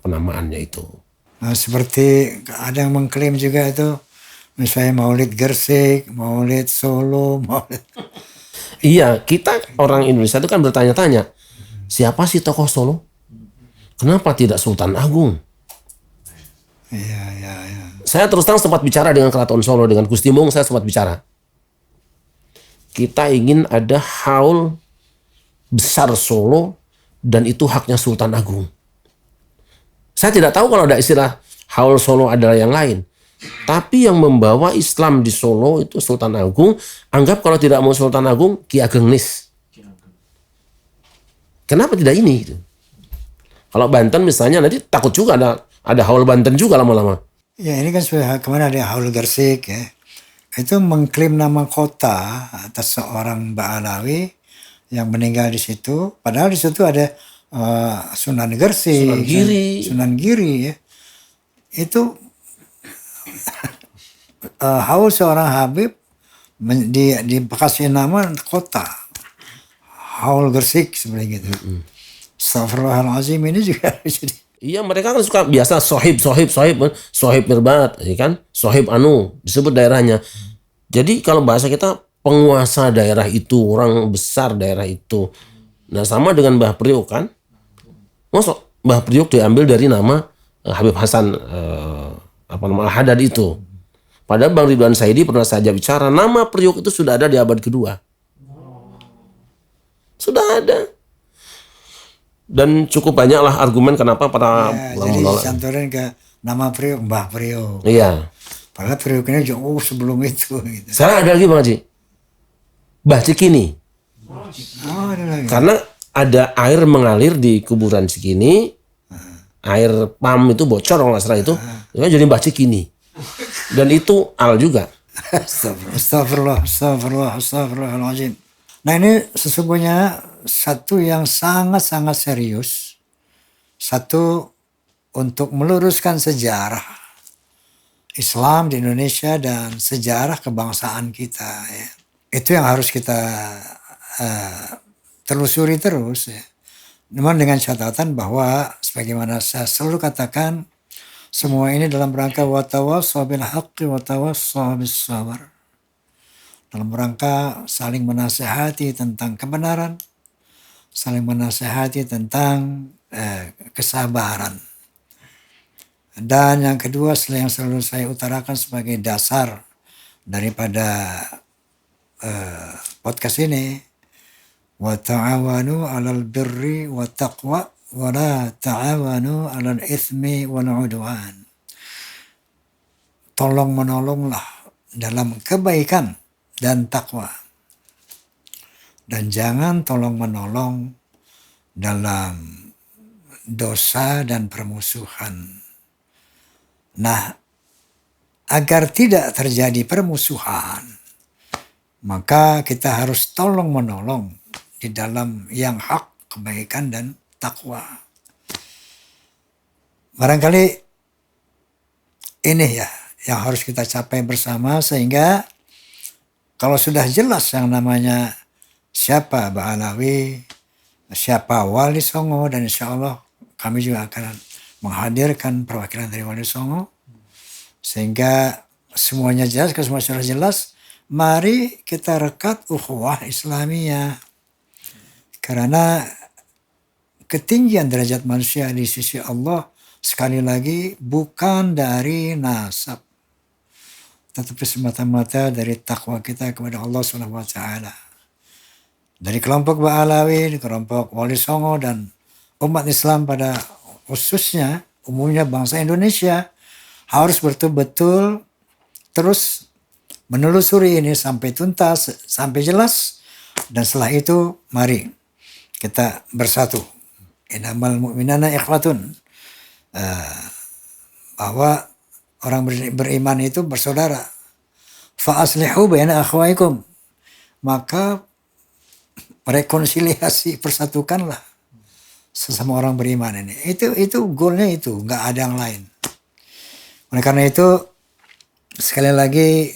penamaannya itu. Nah, seperti ada yang mengklaim juga itu misalnya Maulid Gresik, Maulid Solo, Maulid. Iya, kita orang Indonesia itu kan bertanya-tanya, siapa sih tokoh Solo? Kenapa tidak Sultan Agung? Iya. Saya terus terang sempat bicara dengan Keraton Solo, dengan Gusti Mung, saya sempat bicara. Kita ingin ada haul besar Solo dan itu haknya Sultan Agung. Saya tidak tahu kalau ada istilah haul Solo adalah yang lain. Tapi yang membawa Islam di Solo itu Sultan Agung. Anggap kalau tidak mau Sultan Agung, Ki Ageng Nis. Kenapa tidak ini? Kalau Banten misalnya nanti takut juga ada haul Banten juga lama-lama. Ya ini kan sudah kemarin ada Haul Gresik ya. Itu mengklaim nama kota atas seorang Ba'alawi yang meninggal di situ. Padahal di situ ada Sunan Gresik, Sunan Giri ya. Itu haul seorang Habib dikasih nama kota Haul Gresik seperti gitu. Astagfirullahaladzim ini juga jadi. Iya, mereka kan suka biasa sohib Mirbat, ya kan? Sohib disebut daerahnya. Jadi kalau bahasa kita penguasa daerah itu, orang besar daerah itu. Nah, sama dengan Mbah Priok kan? Masuk Mbah Priok diambil dari nama Habib Hasan Al-Haddad itu. Padahal Bang Ridwan Saidi pernah saja bicara nama Priok itu sudah ada di abad kedua. Sudah ada. Dan cukup banyak lah argumen kenapa para Ya, ulama jadi menolak. dicantumin ke nama Priok, Mbah Priok. Iya. Padahal Priok ini jauh sebelum itu. Gitu. Sekarang ada lagi Bang Haji. Mbah Cikini. Oh, ada lagi. Karena ada air mengalir di kuburan Cikini, air pam itu bocor kalau nggak salah itu jadi Mbah Cikini. Dan itu al juga. Astagfirullahaladzim. Nah ini sesungguhnya satu yang sangat-sangat serius. Satu untuk meluruskan sejarah Islam di Indonesia dan sejarah kebangsaan kita. Ya. Itu yang harus kita telusuri terus. Ya. Namun dengan catatan bahwa sebagaimana saya selalu katakan, semua ini dalam rangka watawassaw bil haqqi watawassaw bis sabr. Dalam rangka saling menasehati tentang kebenaran, saling menasehati tentang kesabaran. Dan yang kedua yang selalu saya utarakan sebagai dasar daripada podcast ini, wa ta'awanu 'alal birri wa taqwa wa la ta'awanu 'alal itsmi wal 'udwan. Tolong menolonglah dalam kebaikan dan takwa. Dan jangan tolong menolong dalam dosa dan permusuhan. Nah, agar tidak terjadi permusuhan, maka kita harus tolong menolong di dalam yang hak, kebaikan dan takwa. Barangkali ini ya yang harus kita capai bersama, sehingga kalau sudah jelas yang namanya siapa Ba'alawi, siapa Wali Songo, dan insya Allah kami juga akan menghadirkan perwakilan dari Wali Songo, sehingga semuanya jelas. Kalau semua sudah jelas, mari kita rekat ukhuwah Islamiyah. Karena ketinggian derajat manusia di sisi Allah sekali lagi bukan dari nasab, tetapi semata-mata dari takwa kita kepada Allah Subhanahu wa taala. Dari kelompok Ba'alawi, kelompok Wali Songo, dan umat Islam pada khususnya, umumnya bangsa Indonesia, harus betul-betul terus menelusuri ini sampai tuntas, sampai jelas. Dan setelah itu mari kita bersatu. Innamal mu'minana ikhwatun. Bahwa orang beriman itu bersaudara. Fa aslihu baina akhwaikum. Maka rekonsiliasi, persatukanlah sesama orang beriman ini. Itu goalnya itu, nggak ada yang lain. Oleh karena itu sekali lagi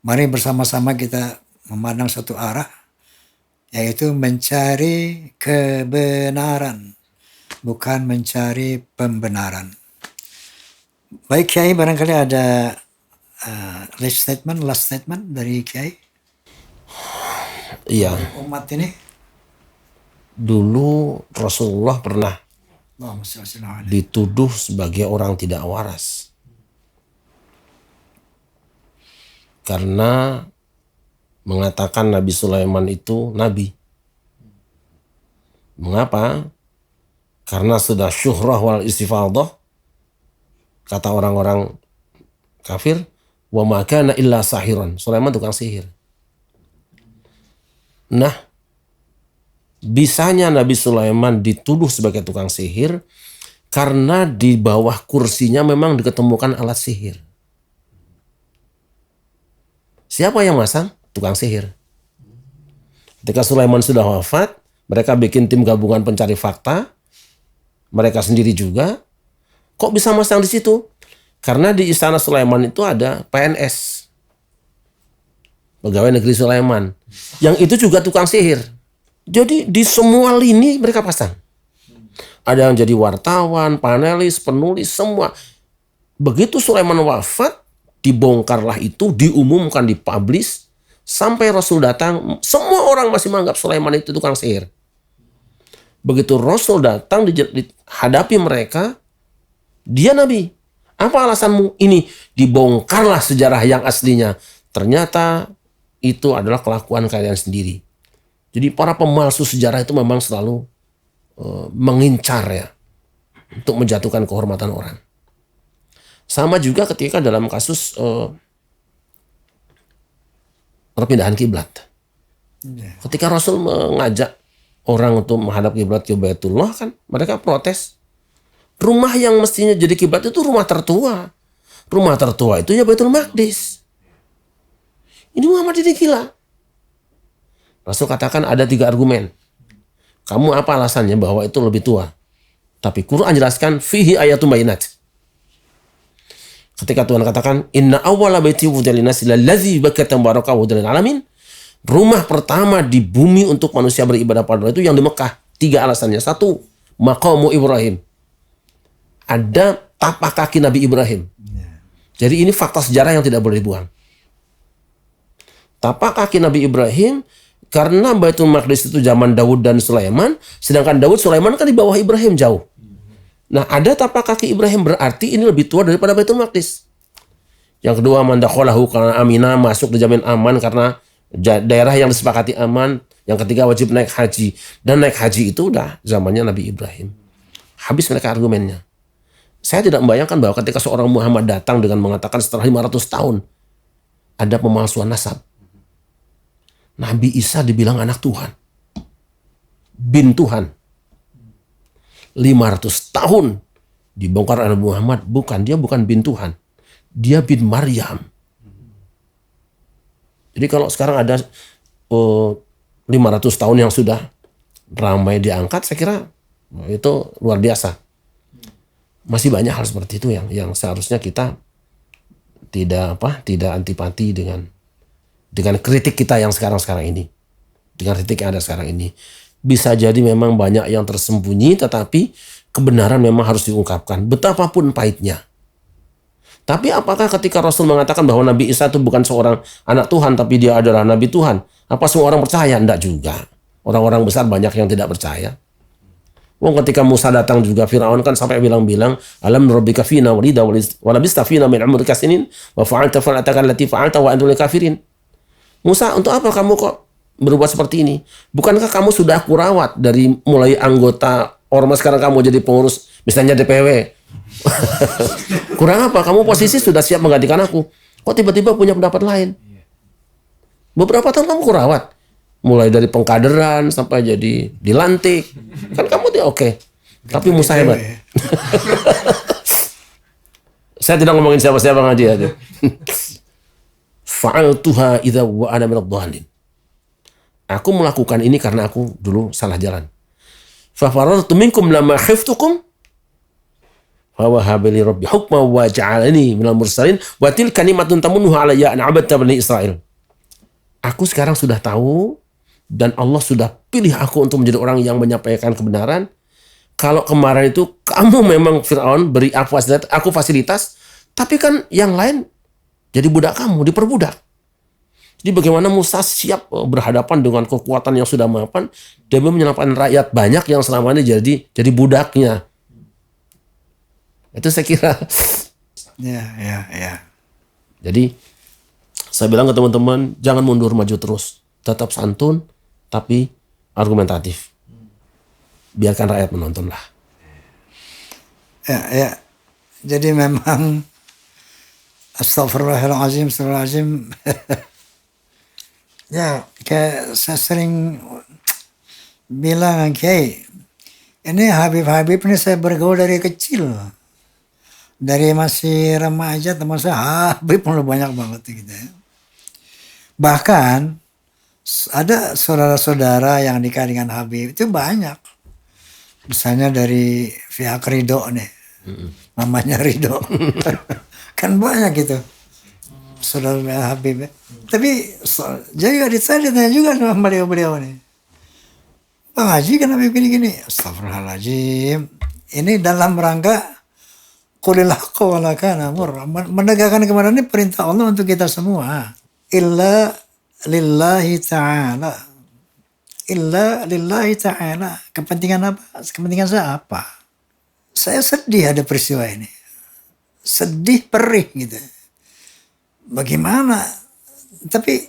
mari bersama-sama kita memandang satu arah, yaitu mencari kebenaran, bukan mencari pembenaran. Baik Kiai, barangkali ada last statement dari Kiai. Iya. Umat ini. Dulu Rasulullah pernah Allahumma shalli ala Muhammad. dituduh sebagai orang tidak waras. Karena mengatakan Nabi Sulaiman itu nabi. Mengapa? Karena sudah syuhrah wal istifadah, kata orang-orang kafir, wa ma kana illa sahiran. Sulaiman tukang sihir. Nah, bisanya Nabi Sulaiman dituduh sebagai tukang sihir karena di bawah kursinya memang diketemukan alat sihir. Siapa yang masang? Tukang sihir. Ketika Sulaiman sudah wafat, mereka bikin tim gabungan pencari fakta. Mereka sendiri juga. Kok bisa masang di situ? Karena di istana Sulaiman itu ada PNS. Pegawai Negeri Sulaiman. Yang itu juga tukang sihir. Jadi di semua lini mereka pasang. Ada yang jadi wartawan, panelis, penulis, semua. Begitu Sulaiman wafat, dibongkarlah itu, diumumkan, dipublish. Sampai Rasul datang, semua orang masih menganggap Sulaiman itu tukang sihir. Begitu Rasul datang dihadapi mereka, dia Nabi. Apa alasanmu? Ini dibongkarlah sejarah yang aslinya. Ternyata itu adalah kelakuan kalian sendiri. Jadi para pemalsu sejarah itu memang selalu mengincar ya untuk menjatuhkan kehormatan orang. Sama juga ketika dalam kasus perpindahan kiblat. Ketika Rasul mengajak orang untuk menghadap kiblat ke Baitullah, kan mereka protes. Rumah yang mestinya jadi kiblat itu rumah tertua. Rumah tertua itu ya Baitul Maqdis. Ini Muhammad ini gila. Rasul katakan ada 3 argumen. Kamu apa alasannya bahwa itu lebih tua? Tapi Quran jelaskan fihi ayatum bayinat. Ketika Tuhan katakan inna awwala baiti wudi'a lin-nasi lallazi bakkata mubarakan wa hudan lil alamin. Rumah pertama di bumi untuk manusia beribadah pada Allah itu yang di Mekah. 3 alasannya. 1, maqamu Ibrahim. Ada tapak kaki Nabi Ibrahim. Jadi ini fakta sejarah yang tidak boleh dibuang. Tapak kaki Nabi Ibrahim, karena Baitul Maqdis itu zaman Daud dan Sulaiman, sedangkan Daud Sulaiman kan di bawah Ibrahim jauh. Nah, ada tapak kaki Ibrahim berarti ini lebih tua daripada Baitul Maqdis. Yang kedua, mandakholahu karena Aminah masuk dijamin aman karena daerah yang disepakati aman. Yang ketiga, wajib naik haji. Dan naik haji itu udah zamannya Nabi Ibrahim. Habis mereka argumennya. Saya tidak membayangkan bahwa ketika seorang Muhammad datang dengan mengatakan setelah 500 tahun ada pemalsuan nasab. Nabi Isa dibilang anak Tuhan. Bin Tuhan. 500 tahun dibongkar oleh Muhammad. Dia bukan bin Tuhan. Dia bin Maryam. Jadi kalau sekarang ada 500 tahun yang sudah ramai diangkat, saya kira itu luar biasa. Masih banyak hal seperti itu yang seharusnya kita tidak antipati dengan kritik kita yang sekarang ini. Dengan kritik yang ada sekarang ini. Bisa jadi memang banyak yang tersembunyi, tetapi kebenaran memang harus diungkapkan. Betapapun pahitnya. Tapi apakah ketika Rasul mengatakan bahwa Nabi Isa itu bukan seorang anak Tuhan, tapi dia adalah Nabi Tuhan, apa semua orang percaya? Enggak juga. Orang-orang besar banyak yang tidak percaya. Ketika Musa datang juga, Firaun kan sampai bilang-bilang, alam rabbika fina walida wa labista fina min umrika sinin wa fa'alta fal'ataka allati fa'alta wa antum kafirin. Musa, untuk apa kamu kok berbuat seperti ini? Bukankah kamu sudah aku rawat dari mulai anggota ormas, sekarang kamu jadi pengurus misalnya DPW? Kurang apa? Kamu posisi sudah siap menggantikan aku. Kok tiba-tiba punya pendapat lain? Beberapa tahun kamu kurawat. Mulai dari pengkaderan sampai jadi dilantik. Kan kamu dia oke. Tapi Musa hebat. Saya tidak ngomongin siapa-siapa ngaji aja. Fa'altuha idza wa ana minadh dhalin. Aku melakukan ini karena aku dulu salah jalan. Fa farartu minkum lamma khiftukum fa wahaba li rabbi hukma wa ja'alani minal mursalin wa tilka ni'matun tamunnuha alayya an 'abadta bani Israil. Aku sekarang sudah tahu dan Allah sudah pilih aku untuk menjadi orang yang menyampaikan kebenaran. Kalau kemarin itu kamu memang Firaun beri aku fasilitas, tapi kan yang lain jadi budak kamu, diperbudak. Jadi bagaimana Musa siap berhadapan dengan kekuatan yang sudah mapan demi menyelamatkan rakyat banyak yang selama ini jadi budaknya. Itu saya kira. Ya. Jadi saya bilang ke teman-teman, jangan mundur, maju terus. Tetap santun, tapi argumentatif. Biarkan rakyat menontonlah. Ya. Jadi memang astagfirullahaladzim. Ya, kayak saya sering bilang, Kiai, ini Habib ini saya bergaul dari kecil. Dari masih remaja teman saya Habib mulai banyak banget gitu ya. Bahkan ada saudara-saudara yang nikah dengan Habib itu banyak. Misalnya dari pihak Ridho nih. Mamanya Ridho. Kan banyak gitu. Saudara Habib ya. Tapi jadi ditanya juga sama beliau nih. Bang Haji kenapa gini-gini? Astagfirullahaladzim. Ini dalam rangka qulil haqqa wa la kana mur. Menegakkan kebenaran ini perintah Allah untuk kita semua. Illa lillahi ta'ala. Kepentingan apa? Kepentingan saya apa? Saya sedih ada peristiwa ini. Sedih, perih gitu. Bagaimana? Tapi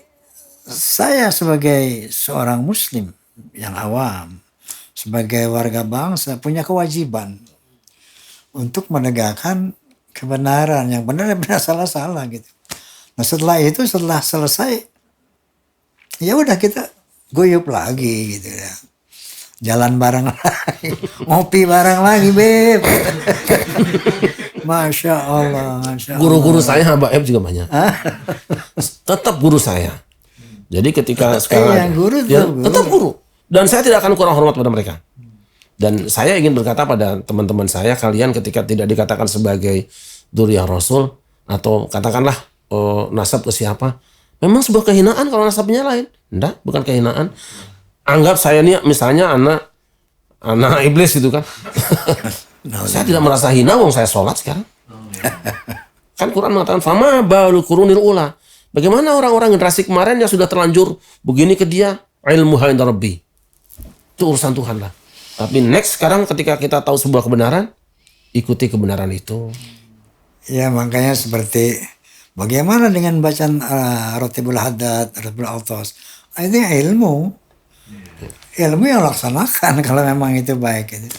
Saya sebagai seorang muslim yang awam, sebagai warga bangsa punya kewajiban untuk menegakkan kebenaran, yang benar yang benar, salah gitu. Nah setelah itu, setelah selesai, ya udah kita guyup lagi gitu ya. Jalan bareng lagi, ngopi bareng lagi, Beb. Masya Allah, Masya Allah. Guru-guru saya Habaib juga banyak. Tetap guru saya. Jadi ketika sekarang yang guru ya, guru. tetap guru. Dan saya tidak akan kurang hormat pada mereka. Dan saya ingin berkata pada teman-teman saya, kalian ketika tidak dikatakan sebagai dzurriyyah Rasul atau katakanlah nasab ke siapa, memang sebuah kehinaan kalau nasabnya lain. Enggak, bukan kehinaan. Anggap saya ini misalnya anak iblis gitu kan. Saya tidak merasa hina wong saya sholat sekarang. Kan Quran mengatakan fama balu qurunil ula. Bagaimana orang-orang generasi kemarin yang sudah terlanjur begini ke dia, ilmu inda rabbi. Itu urusan Tuhan lah. Tapi next sekarang ketika kita tahu sebuah kebenaran, ikuti kebenaran itu. Ya makanya seperti bagaimana dengan bacaan Ratibul Haddad, Ratibul Autos. Itu ilmu. Ilmu yang laksanakan kalau memang itu baik. Itu.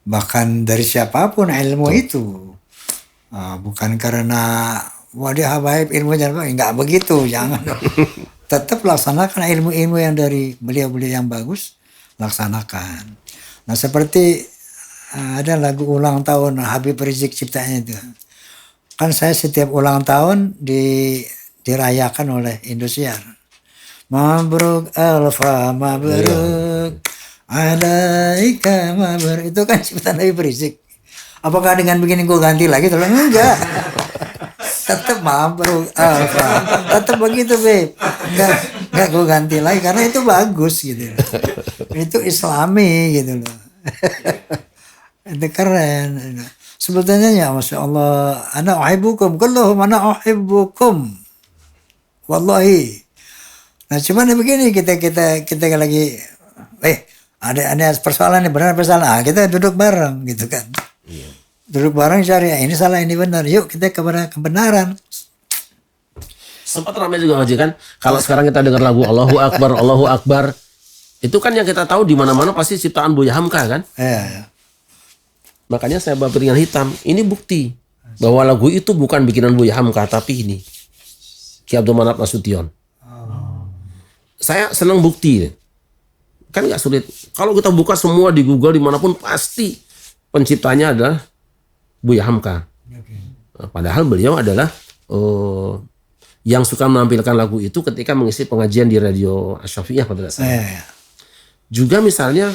Bahkan dari siapapun ilmu itu. Bukan karena dia habaib ilmunya, enggak begitu, jangan. Tetap laksanakan ilmu-ilmu yang dari beliau-beliau yang bagus, laksanakan. Nah seperti ada lagu ulang tahun Habib Rizik ciptanya itu. Kan saya setiap ulang tahun dirayakan oleh Indosiar. Mabruk alfa mabruk alaika mabruk. Itu kan ciptaan Habib Rizik. Apakah dengan begini gue ganti lagi? Tolong enggak. Tetap mabruk alfa. Tetap begitu, Beb. Enggak gue ganti lagi karena itu bagus gitu. Itu Islami gitu loh. Itu keren. Sebetulnya ya Masya Allah, ana uhibbukum kulluhum ana uhibbukum. Wallahi. Nah cuman begini kita lagi ada persoalan nih, benar salah. Kita duduk bareng gitu kan. Iya. Duduk bareng cari ini salah ini benar. Yuk kita kepada kebenaran. Sempat ramai juga Haji kan. Kalau sekarang kita dengar lagu Allahu Akbar, Allahu Akbar. Itu kan yang kita tahu di mana-mana pasti ciptaan Buya Hamka kan? Iya. Makanya saya bawa piringan hitam. Ini bukti bahwa lagu itu bukan bikinan Buya Hamka, tapi ini Ki Abdul Manap Nasution. Saya senang bukti. Kan nggak sulit. Kalau kita buka semua di Google dimanapun pasti penciptanya adalah Buya Hamka. Padahal beliau adalah yang suka menampilkan lagu itu ketika mengisi pengajian di radio Asy-Syafi'iyah pada dasarnya. Juga misalnya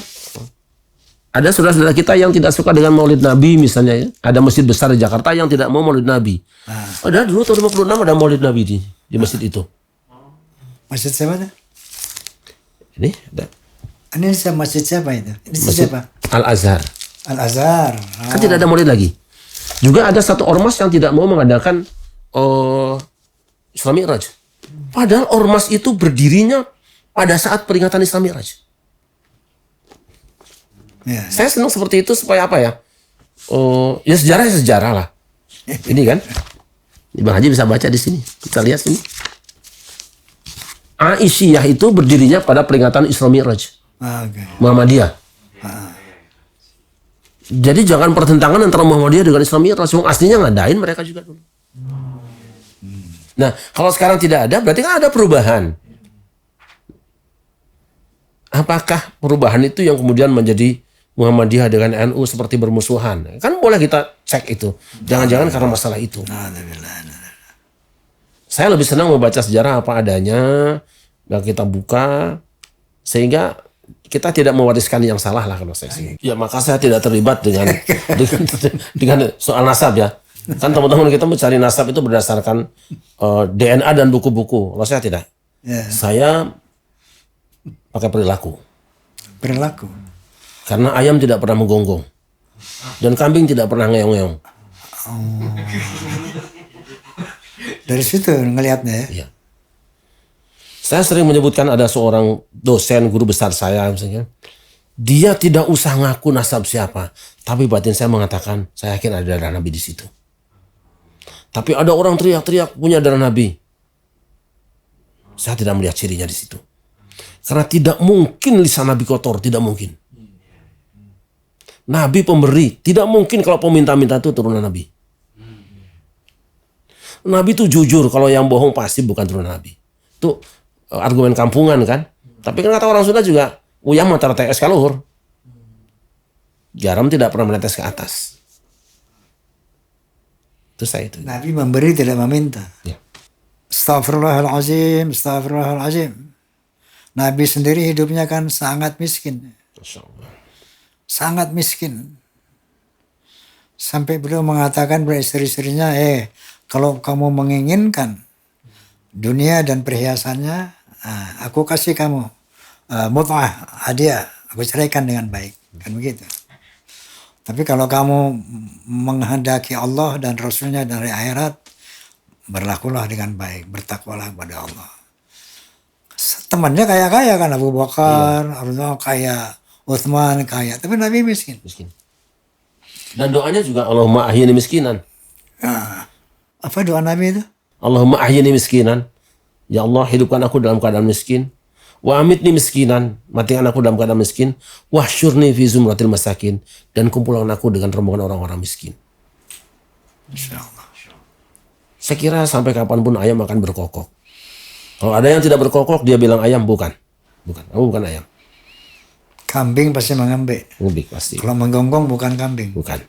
ada saudara-saudara kita yang tidak suka dengan Maulid Nabi misalnya ya. Ada masjid besar di Jakarta yang tidak mau Maulid Nabi. Padahal dulu tahun 56 ada Maulid Nabi di masjid itu. Masjid siapa tuh? Ini ada. Ini masjid siapa itu? Ini Masjid siapa? Al-Azhar. Al-Azhar. Kan tidak ada Maulid lagi. Juga ada satu ormas yang tidak mau mengadakan Isra Mi'raj. Padahal ormas itu berdirinya pada saat peringatan Isra Mi'raj. Ya. Saya senang seperti itu supaya apa ya? Ya sejarah lah. Ini kan, Bang Haji bisa baca di sini. Kita lihat sini. Aisyah itu berdirinya pada peringatan Isra Mi'raj. Muhammadiyah. Jadi jangan pertentangan antara Muhammadiyah dengan Isra Mi'raj. Aslinya ngadain mereka juga dulu. Nah, kalau sekarang tidak ada, berarti kan ada perubahan. Apakah perubahan itu yang kemudian menjadi Muhammadiyah dengan NU seperti bermusuhan? Kan boleh kita cek itu. Jangan-jangan karena masalah itu. Saya lebih senang membaca sejarah apa adanya, dan kita buka, sehingga kita tidak mewariskan yang salah lah kalau saya sih. Ya maka saya tidak terlibat dengan soal nasab ya. Kan teman-teman kita mencari nasab itu berdasarkan DNA dan buku-buku. Kalau saya tidak. Saya pakai perilaku. Perilaku. Karena ayam tidak pernah menggonggong. Dan kambing tidak pernah ngeong-ngeong. Dari situ ngelihatnya ya. Iya. Saya sering menyebutkan ada seorang dosen guru besar saya misalnya. Dia tidak usah ngaku nasab siapa. Tapi batin saya mengatakan, saya yakin ada darah Nabi di situ. Tapi ada orang teriak-teriak punya darah Nabi. Saya tidak melihat cirinya di situ. Karena tidak mungkin lisan Nabi kotor, tidak mungkin. Nabi pemberi, tidak mungkin kalau peminta-minta itu turunan Nabi. Nabi itu jujur, kalau yang bohong pasti bukan turunan Nabi. Itu argumen kampungan kan. Tapi kan kata orang Sunda juga, uyang mata TS kaluhur. Garam tidak pernah menetes ke atas. Itu saya itu. Nabi memberi tidak meminta. Ya. Astagfirullahalazim, astagfirullahalazim. Nabi sendiri hidupnya kan sangat miskin. Masya Allah. Sangat miskin. Sampai beliau mengatakan pada istri-istrinya, kalau kamu menginginkan dunia dan perhiasannya, aku kasih kamu mut'ah, hadiah, aku ceraikan dengan baik. Kan begitu. Tapi kalau kamu menghendaki Allah dan Rasulnya dari akhirat, berlakulah dengan baik, bertakwalah kepada Allah. Temannya kaya-kaya kan, Abu Bakar, Abdullah kaya, Utsman kaya, tapi Nabi miskin. Dan doanya juga Allahumma ahyini miskinan. Apa doa Nabi itu? Allahumma ahyini miskinan. Ya Allah, hidupkan aku dalam keadaan miskin. Wa amitni miskinan, matikan aku dalam keadaan miskin. Wahsyurni fi zumratil masakin, dan kumpulkan aku dengan rombongan orang-orang miskin. Insyaallah. Saya kira sampai kapanpun ayam akan berkokok. Kalau ada yang tidak berkokok, dia bilang ayam, bukan. Aku bukan ayam. Kambing pasti mengembek. Ngembik pasti. Kalau menggonggong bukan kambing. Bukan.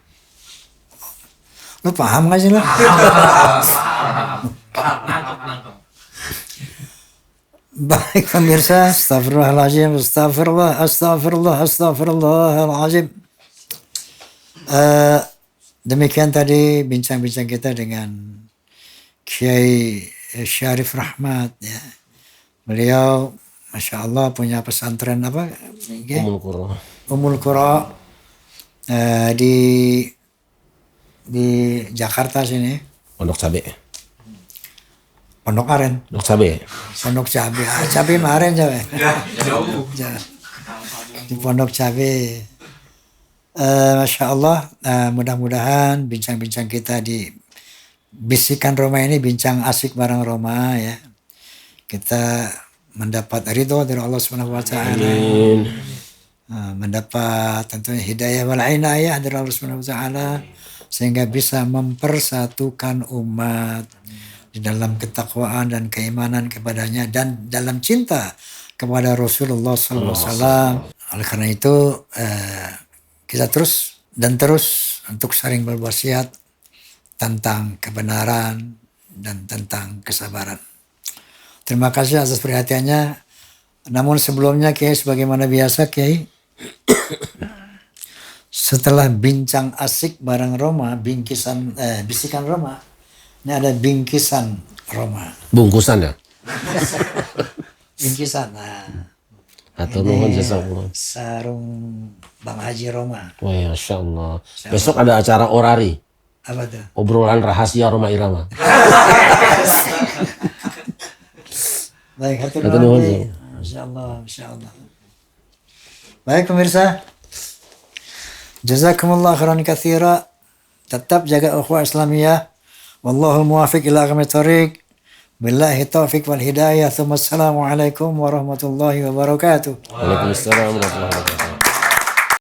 Lu paham gak sih lu? Baik pemirsa, astagfirullahaladzim, astagfirullahaladzim. Demikian tadi bincang-bincang kita dengan Kiai Syarif Rahmat. Ya. Beliau, Masya Allah, punya pesantren apa? Ummul Qura di Jakarta sini. Pondok Cabe. Pondok Aren. Pondok Cabe. Pondok Cabe. Cabe Aren Cabe. Di Pondok Cabe. Masya Allah, mudah-mudahan bincang-bincang kita di Bisikan Roma ini bincang asik bareng Roma ya. Kita mendapat ridho dari Allah Subhanahu wa taala. Mendapat tentunya hidayah wal inayah dari Allah Subhanahu wa taala sehingga bisa mempersatukan umat di dalam ketakwaan dan keimanan kepadanya dan dalam cinta kepada Rasulullah sallallahu alaihi wasallam. Oleh karena itu kita terus untuk sering berwasiat tentang kebenaran dan tentang kesabaran. Terima kasih atas perhatiannya. Namun sebelumnya Kiai, sebagaimana biasa Kiai, setelah bincang asik bareng Roma, bisikan Roma, ini ada bingkisan Roma. Bungkusan ya? Bingkisan. Atau nuhun jazakallah. Sarung Bang Haji Roma. Wah, Masya Allah. Besok ada acara orari. Apa tuh? Obrolan rahasia Roma Irama. Baik, hati nuhun. Masya Allah, Masya Allah. Baik pemirsa, jazakumullah khairan katsira. Tetap jaga ukhuwah Islamiyah. Wallahul muwafiq ila aqwamit thoriq. Billahi taufiq wal hidayah. Assalamualaikum warahmatullahi wabarakatuh. Waalaikumsalam warahmatullahi wabarakatuh.